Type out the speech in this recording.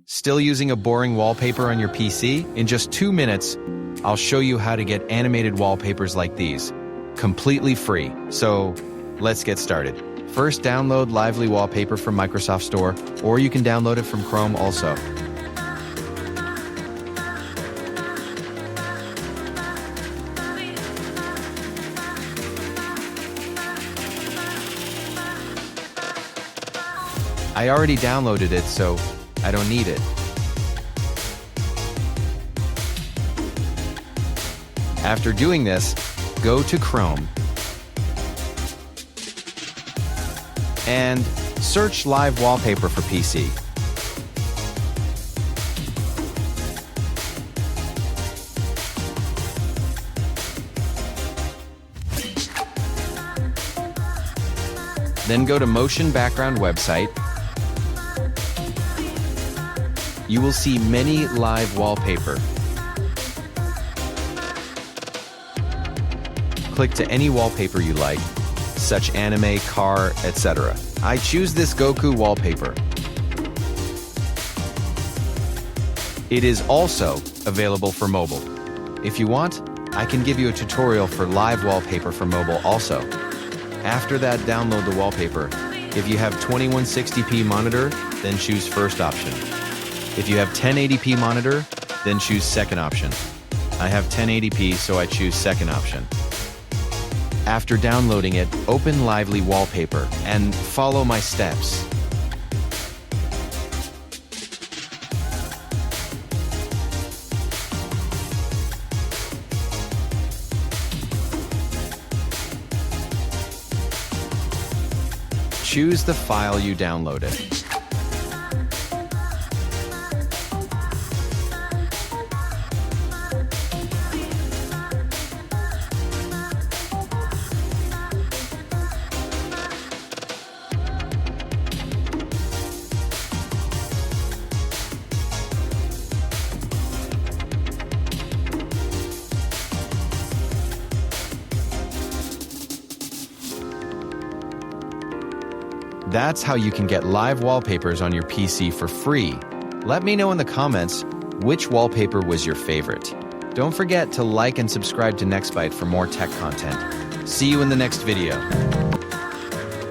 Still using a boring wallpaper on your PC? In just 2 minutes, I'll show you how to get animated wallpapers like these, completely free. So, let's get started. First, download Lively Wallpaper from Microsoft Store, or you can download it from Chrome also. I already downloaded it, so I don't need it. After doing this, go to Chrome and search Live Wallpaper for PC. Then go to Motion Background website. You will see many live wallpaper. Click to any wallpaper you like, such anime, car, etc. I choose this Goku wallpaper. It is also available for mobile. If you want, I can give you a tutorial for live wallpaper for mobile also. After that, download the wallpaper. If you have 2160p monitor, then choose first option. If you have 1080p monitor, then choose second option. I have 1080p, so I choose second option. After downloading it, open Lively Wallpaper and follow my steps. Choose the file you downloaded. That's how you can get live wallpapers on your PC for free. Let me know in the comments which wallpaper was your favorite. Don't forget to like and subscribe to NextByte for more tech content. See you in the next video.